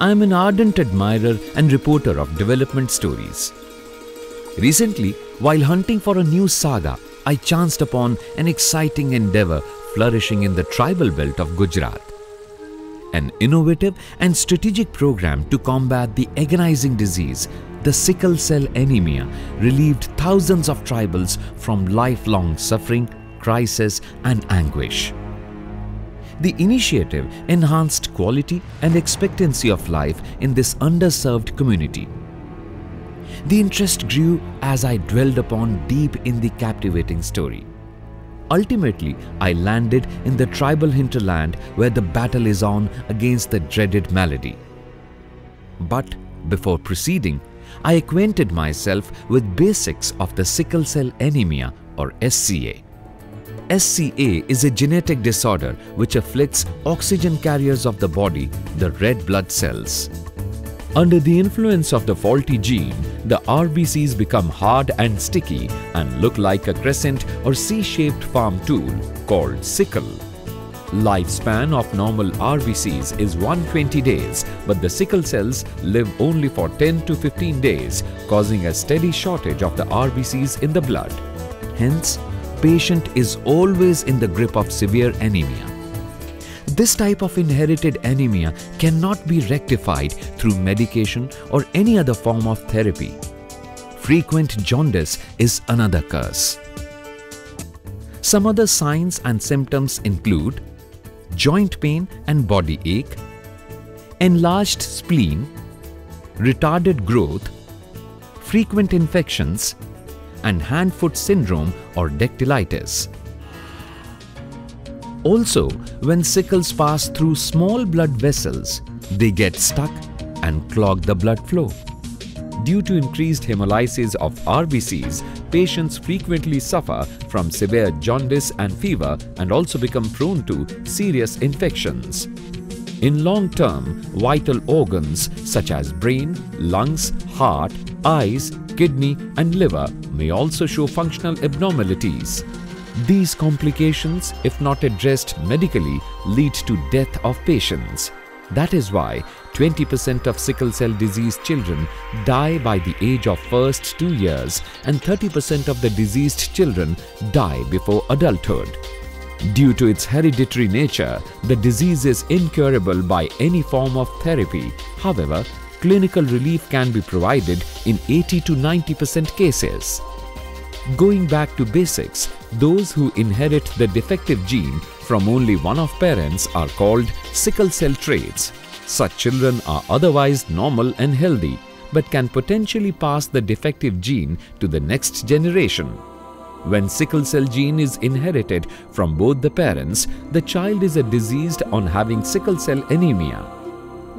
I am an ardent admirer and reporter of development stories. Recently, while hunting for a new saga, I chanced upon an exciting endeavor flourishing in the tribal belt of Gujarat. An innovative and strategic program to combat the agonizing disease, the sickle cell anemia, relieved thousands of tribals from lifelong suffering, crisis and anguish. The initiative enhanced quality and expectancy of life in this underserved community. The interest grew as I dwelled upon deep in the captivating story. Ultimately, I landed in the tribal hinterland where the battle is on against the dreaded malady. But before proceeding, I acquainted myself with basics of the sickle cell anemia or SCA. SCA is a genetic disorder which afflicts oxygen carriers of the body, the red blood cells. Under the influence of the faulty gene, the RBCs become hard and sticky and look like a crescent or C-shaped farm tool called sickle. Lifespan of normal RBCs is 120 days, but the sickle cells live only for 10 to 15 days, causing a steady shortage of the RBCs in the blood. Hence, patient is always in the grip of severe anemia. This type of inherited anemia cannot be rectified through medication or any other form of therapy. Frequent jaundice is another curse. Some other signs and symptoms include joint pain and body ache, enlarged spleen, retarded growth, frequent infections, and hand-foot syndrome or dactylitis. Also, when sickles pass through small blood vessels, they get stuck and clog the blood flow. Due to increased hemolysis of RBCs, patients frequently suffer from severe jaundice and fever and also become prone to serious infections. In long term, vital organs such as brain, lungs, heart, eyes, kidney and liver may also show functional abnormalities. These complications, if not addressed medically, lead to death of patients. That is why 20% of sickle cell disease children die by the age of first 2 years and 30% of the diseased children die before adulthood. Due to its hereditary nature, the disease is incurable by any form of therapy. However, clinical relief can be provided in 80 to 90% cases. Going back to basics, those who inherit the defective gene from only one of parents are called sickle cell traits. Such children are otherwise normal and healthy, but can potentially pass the defective gene to the next generation. When sickle cell gene is inherited from both the parents, the child is diseased on having sickle cell anemia.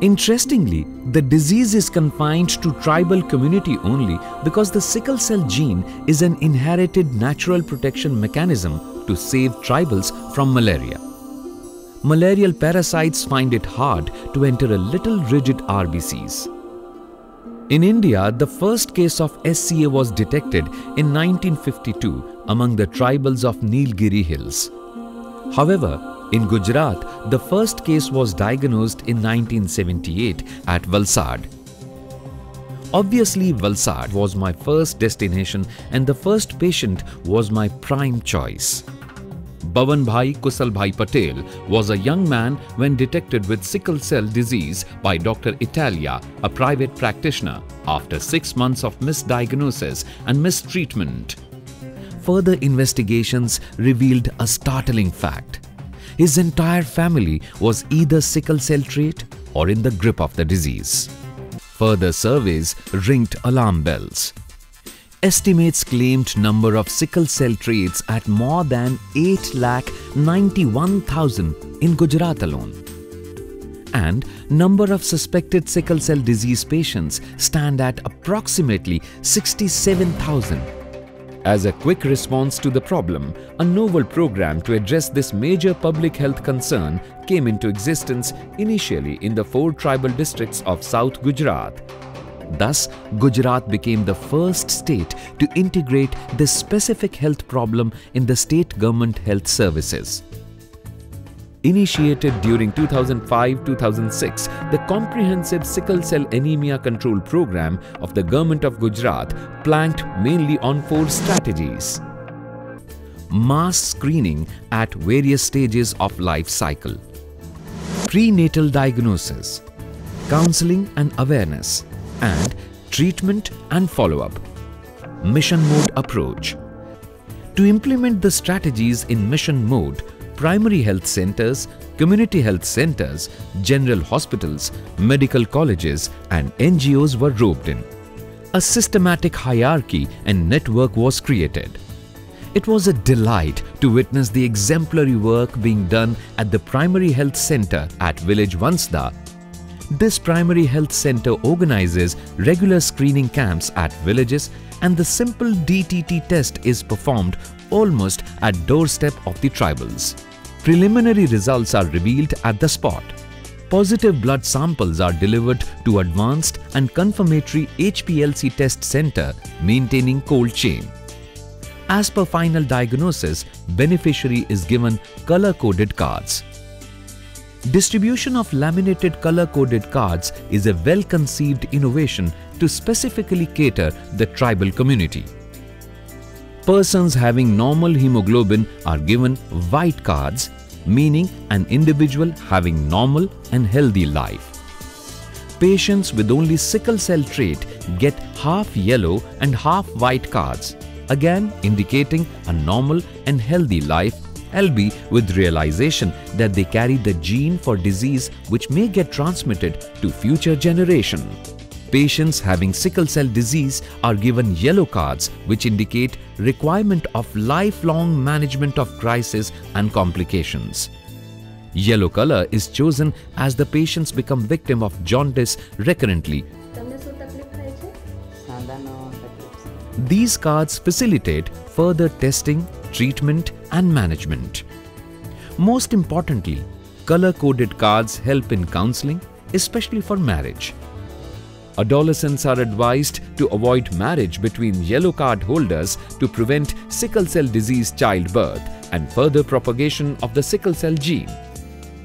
Interestingly, the disease is confined to tribal community only because the sickle cell gene is an inherited natural protection mechanism to save tribals from malaria. Malarial parasites find it hard to enter a little rigid RBCs. In India, the first case of SCA was detected in 1952 among the tribals of Nilgiri Hills. However, in Gujarat, the first case was diagnosed in 1978 at Valsad. Obviously, Valsad was my first destination and the first patient was my prime choice. Bhavan Bhai Kusal Bhai Patel was a young man when detected with sickle cell disease by Dr. Italia, a private practitioner, after 6 months of misdiagnosis and mistreatment. Further investigations revealed a startling fact. His entire family was either sickle cell trait or in the grip of the disease. Further surveys ringed alarm bells. Estimates claimed number of sickle cell traits at more than 8,91,000 in Gujarat alone. And number of suspected sickle cell disease patients stand at approximately 67,000. As a quick response to the problem, a novel program to address this major public health concern came into existence initially in the 4 tribal districts of South Gujarat. Thus, Gujarat became the first state to integrate this specific health problem in the state government health services. Initiated during 2005-2006, the comprehensive sickle cell anemia control program of the Government of Gujarat planked mainly on 4 strategies. Mass screening at various stages of life cycle, prenatal diagnosis, counseling and awareness, and treatment and follow-up. Mission mode approach. To implement the strategies in mission mode, primary health centers, community health centers, general hospitals, medical colleges and NGOs were roped in. A systematic hierarchy and network was created. It was a delight to witness the exemplary work being done at the primary health center at village Vansda. This primary health center organizes regular screening camps at villages, and the simple DTT test is performed almost at doorstep of the tribals. Preliminary results are revealed at the spot. Positive blood samples are delivered to advanced and confirmatory HPLC test center maintaining cold chain. As per final diagnosis, beneficiary is given color-coded cards. Distribution of laminated color-coded cards is a well-conceived innovation to specifically cater the tribal community. Persons having normal hemoglobin are given white cards, meaning an individual having normal and healthy life. Patients with only sickle cell trait get half yellow and half white cards, again indicating a normal and healthy life, albeit with realization that they carry the gene for disease which may get transmitted to future generation. Patients having sickle cell disease are given yellow cards which indicate requirement of lifelong management of crisis and complications. Yellow color is chosen as the patients become victim of jaundice recurrently. These cards facilitate further testing, treatment and management. Most importantly, color-coded cards help in counseling, especially for marriage. Adolescents are advised to avoid marriage between yellow card holders to prevent sickle cell disease childbirth and further propagation of the sickle cell gene.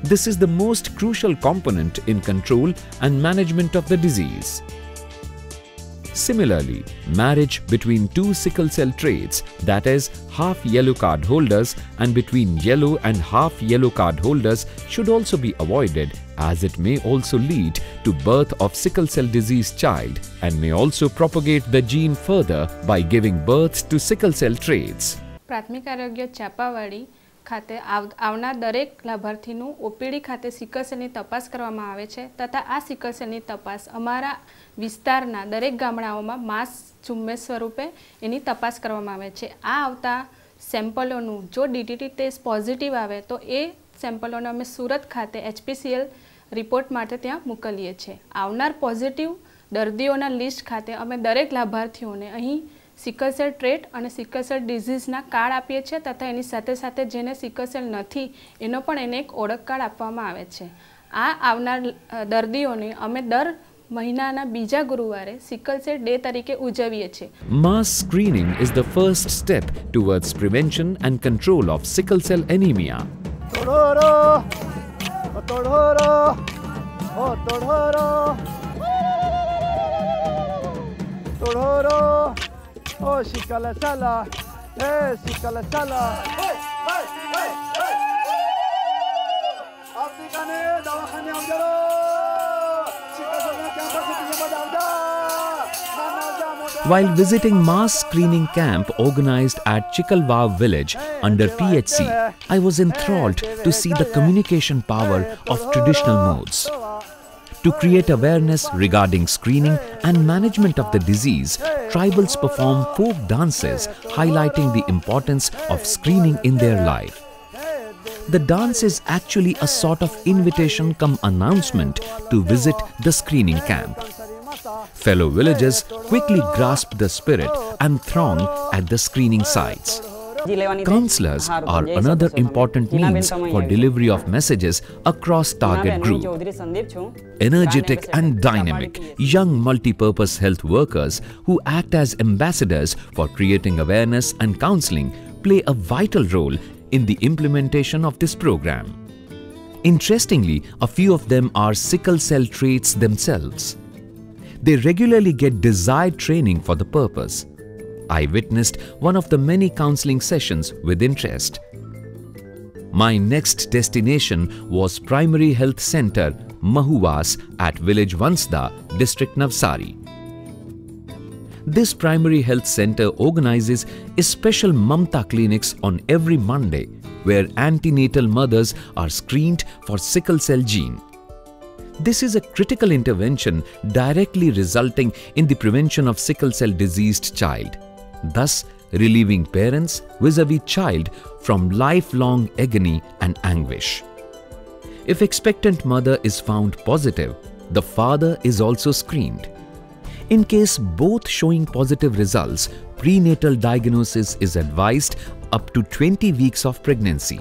This is the most crucial component in control and management of the disease. Similarly, marriage between 2 sickle cell traits, that is, half yellow card holders, and between yellow and half yellow card holders should also be avoided, as it may also lead to birth of sickle cell disease child and may also propagate the gene further by giving birth to sickle cell traits. प्राथमिक आरोग्य चापावाड़ी खाते आवनार दरेक लाभार्थीનું OPD ખાતે sickle સેલની તપાસ કરવામાં આવે છે તથા આ સિકલ સેલની તપાસ અમારા વિસ્તારના દરેક ગામડાઓમાં માસ ઝુંબેશ સ્વરૂપે એની તપાસ કરવામાં આવે છે. આ આવતા સેમ્પલોનું જો ડીટીટી ટેસ્ટ પોઝિટિવ આવે તો એ સેમ્પલોને અમે સુરત ખાતે HPCL રિપોર્ટ માટે ત્યાં મોકલીએ છીએ. આવનાર પોઝિટિવ દર્દીઓના લિસ્ટ ખાતે અમે દરેક લાભાર્થીઓને અહીં સિકલ સેલ ટ્રેટ અને સિકલ સેલ ડિઝીઝના કાર્ડ આપીએ છીએ તથા એની સાથે સાથે જેને સિકલ સેલ નથી એનો પણ એને એક ઓળખ કાર્ડ આપવામાં આવે છે. આ આવનાર દર્દીઓને અમે દર મહિનાના બીજા ગુરુવારે સિકલ સેલ ડે તરીકે ઉજવીએ છીએ. Mass screening is the first step towards prevention and control of sickle cell anemia. Oh, Sickle Sala, hey, Sickle Sala, hey, hey, hey, hey. Abdi kane, dawakhane amjaro. Sickle Sala campus se badauda. While visiting mass screening camp organized at Chickalwav village under PHC, I was enthralled to see the communication power of traditional modes. To create awareness regarding screening and management of the disease, tribals perform folk dances highlighting the importance of screening in their life. The dance is actually a sort of invitation cum announcement to visit the screening camp. Fellow villagers quickly grasp the spirit and throng at the screening sites. Counselors are another important means for delivery of messages across target group. Energetic and dynamic young multi-purpose health workers who act as ambassadors for creating awareness and counseling play a vital role in the implementation of this program. Interestingly, a few of them are sickle cell traits themselves. They regularly get desired training for the purpose. I witnessed one of the many counseling sessions with interest. My next destination was Primary Health Center, Mahuwas at village Vansda, district Navsari. This primary health center organizes special Mamta clinics on every Monday where antenatal mothers are screened for sickle cell gene. This is a critical intervention directly resulting in the prevention of sickle cell diseased child, thus relieving parents vis-a-vis child from lifelong agony and anguish. If expectant mother is found positive, the father is also screened. In case both showing positive results, prenatal diagnosis is advised up to 20 weeks of pregnancy.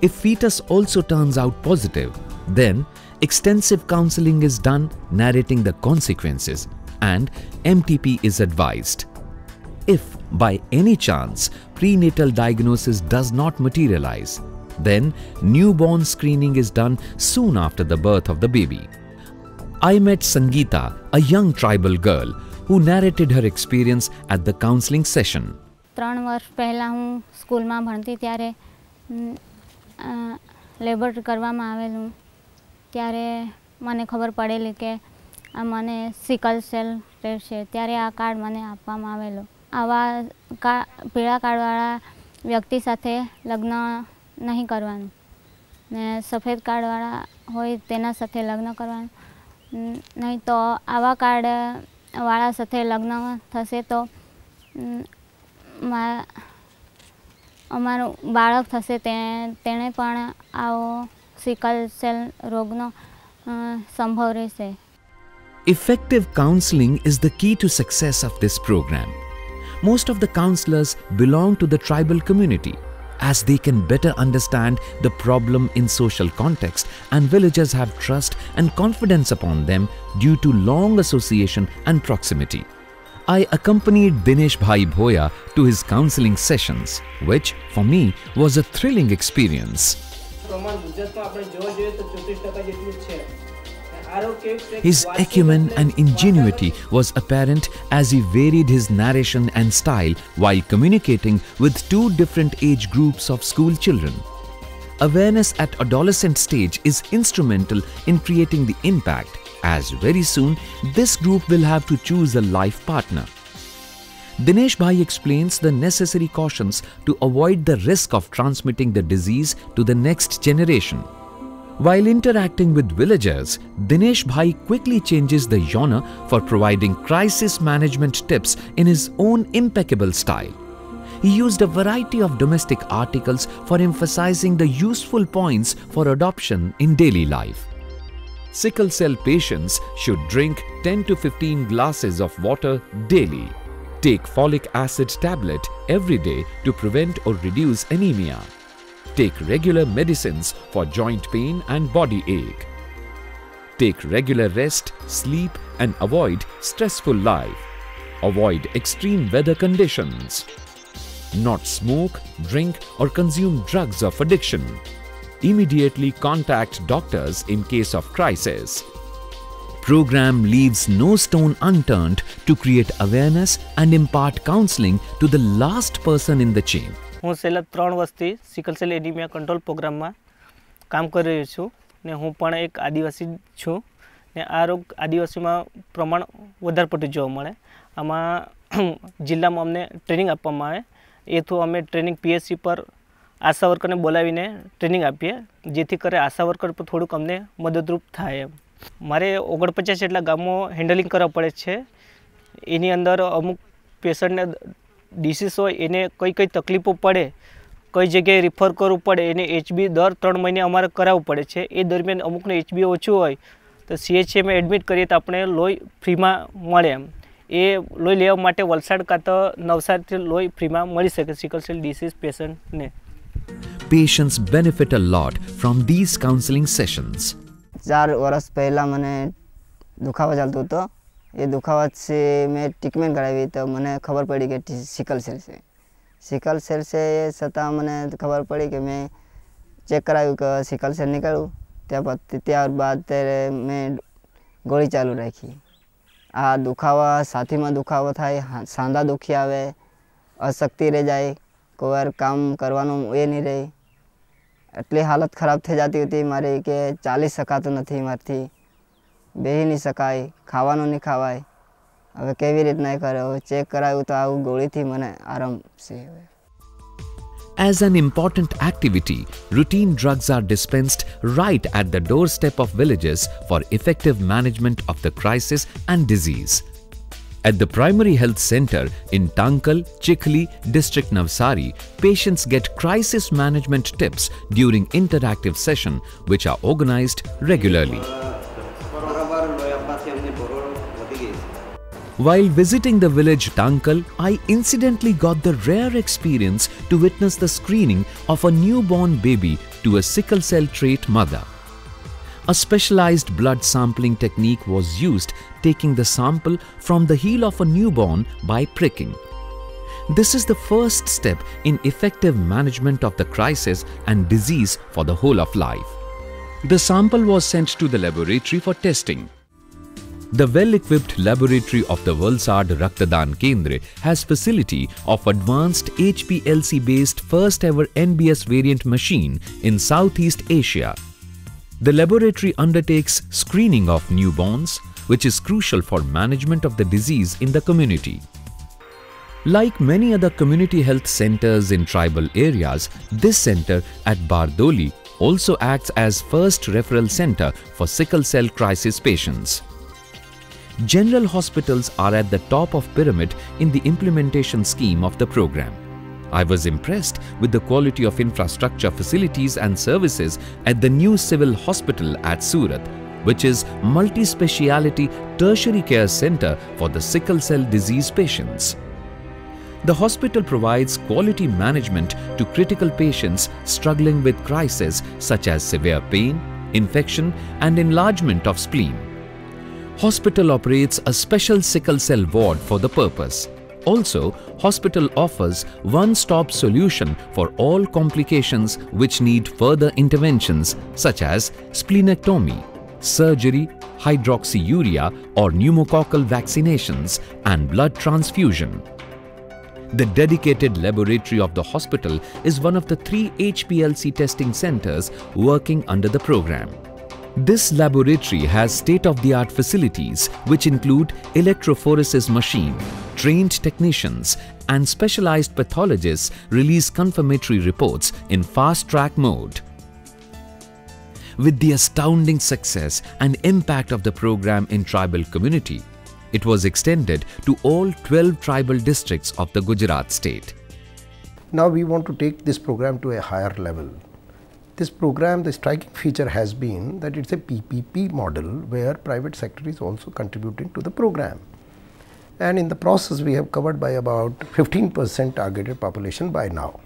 If fetus also turns out positive, then extensive counseling is done narrating the consequences and MTP is advised. If by any chance prenatal diagnosis does not materialize, then newborn screening is done soon after the birth of the baby. I met Sangeeta, a young tribal girl, who narrated her experience at the counseling session. 3 વર્ષ પહેલાં હું સ્કૂલમાં ભણતી ત્યારે labour કરવામાં આવેલું ત્યારે મને ખબર પડેલી કે મને સિકલ સેલ છે ત્યારે આ કાર્ડ મને આપવામાં આવેલું. આવા પીળા કાર્ડવાળા વ્યક્તિ સાથે લગ્ન નહીં કરવાનું ને સફેદ કાર્ડવાળા હોય તેના સાથે લગ્ન કરવાનું નહીં. તો આવા કાર્ડવાળા સાથે લગ્ન થશે તો અમારું બાળક થશે તેણે પણ આવો સિકલ સેલ રોગનો સંભવ રહેશે. Effective counseling is the key to success of this program. Most of the counselors belong to the tribal community, as they can better understand the problem in social context and villagers have trust and confidence upon them due to long association and proximity. I accompanied Dinesh Bhai Bhoya to his counseling sessions, which for me was a thrilling experience. His acumen and ingenuity was apparent as he varied his narration and style while communicating with 2 different age groups of school children. Awareness at adolescent stage is instrumental in creating the impact, as very soon this group will have to choose a life partner. Dinesh Bhai explains the necessary cautions to avoid the risk of transmitting the disease to the next generation. While interacting with villagers, Dinesh Bhai quickly changes the genre for providing crisis management tips in his own impeccable style. He used a variety of domestic articles for emphasizing the useful points for adoption in daily life. Sickle cell patients should drink 10 to 15 glasses of water daily. Take folic acid tablet every day to prevent or reduce anemia. Take regular medicines for joint pain and body ache. Take regular rest, sleep and avoid stressful life. Avoid extreme weather conditions. Not smoke, drink or consume drugs of addiction. Immediately contact doctors in case of crisis. Program leaves no stone unturned to create awareness and impart counseling to the last person in the chain. હું છેલ્લા 3 વર્ષથી sickle cell anaemia control પ્રોગ્રામમાં કામ કરી રહ્યો છું ને હું પણ એક આદિવાસી છું ને આ રોગ આદિવાસીમાં પ્રમાણ વધારે પડતું જોવા મળે. આમાં જિલ્લામાં અમને ટ્રેનિંગ આપવામાં આવે એ થ્રુ અમે ટ્રેનિંગ પીએચસી પર આશા વર્કરને બોલાવીને ટ્રેનિંગ આપીએ જેથી કરે આશા વર્કર પર થોડુંક અમને મદદરૂપ થાય. મારે 49 જેટલા ગામો હેન્ડલિંગ કરવા પડે છે. એની અંદર અમુક પેશન્ટને ડિસીઝ હોય એને કઈ તકલીફો પડે કઈ જગ્યાએ રિફર કરવું પડે એને એચબી દર 3 મહિને અમારે કરાવવું પડે છે. એ દરમિયાન અમુકને એચબી ઓછું હોય તો સીએચસીમાં એડમિટ કરીએ તો આપણે લોહી ફ્રીમાં મળે. એ લોહી લેવા માટે વલસાડ કાં તો નવસારીથી લોહી ફ્રીમાં મળી શકે સિકલ સેલ ડિસીઝ પેશન્ટને. Patients benefit a lot from these counseling sessions. 4 વર્ષ પહેલાં મને દુખાવો ચાલતો હતો. એ દુખાવા से मैं ट्रीटमेंट करावी तो मैंने खबर पड़ी कि सिकल सेल से ये छतां मैंने खबर पड़ी कि मैं चेक कराયું કે સિકલ સેલ નીકળ્યું ત્યારબાદ ત્યારે મેં ગોળી ચાલુ રાખી. આ દુખાવા છાતીમાં દુખાવો થાય, સાંધા દુખી આવે, અશક્તિ રહી જાય, કોઈ વાર કામ કરવાનું એ નહીં રહે. એટલી હાલત ખરાબ થઈ જતી હતી મારી કે ચાલી શકાતું નથી મારથી, બેહી નહીં શકાય, ખાવાનું નહીં ખાવાય. હવે કેવી રીતના કરે, ચેક કરાયું તો આવું ગોળીથી મને આરામ છે. As an important activity, routine drugs are dispensed right at the doorstep of villages for effective management of the crisis and disease. At the primary health center in Tankal, Chikhli, district Navsari, patients get crisis management tips during interactive session which are organized regularly. While visiting the village Tankal, I incidentally got the rare experience to witness the screening of a newborn baby to a sickle cell trait mother. A specialized blood sampling technique was used, taking the sample from the heel of a newborn by pricking. This is the first step in effective management of the crisis and disease for the whole of life. The sample was sent to the laboratory for testing. The well-equipped laboratory of the Valsad Raktadan Kendra has facility of advanced HPLC-based first-ever NBS variant machine in Southeast Asia. The laboratory undertakes screening of newborns, which is crucial for management of the disease in the community. Like many other community health centers in tribal areas, this center at Bardoli also acts as first referral center for sickle cell crisis patients. General hospitals are at the top of pyramid in the implementation scheme of the program. I was impressed with the quality of infrastructure, facilities and services at the new civil hospital at Surat, which is multi-speciality tertiary care center for the sickle cell disease patients. The hospital provides quality management to critical patients struggling with crises such as severe pain, infection and enlargement of spleen. Hospital operates a special sickle cell ward for the purpose. Also, hospital offers one-stop solution for all complications which need further interventions such as splenectomy, surgery, hydroxyurea or pneumococcal vaccinations and blood transfusion. The dedicated laboratory of the hospital is one of the 3 HPLC testing centers working under the program. This laboratory has state-of-the-art facilities which include electrophoresis machine, trained technicians and specialized pathologists release confirmatory reports in fast-track mode. With the astounding success and impact of the program in tribal community, it was extended to all 12 tribal districts of the Gujarat state. Now we want to take this program to a higher level. This program, the striking feature has been that it's a PPP model where private sector is also contributing to the program. And in the process, we have covered by about 15% targeted population by now.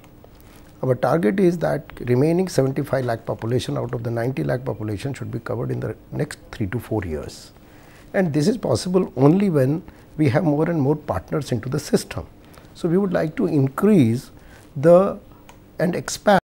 Our target is that remaining 75 lakh population out of the 90 lakh population should be covered in the next 3 to 4 years. And this is possible only when we have more and more partners into the system. So we would like to increase and expand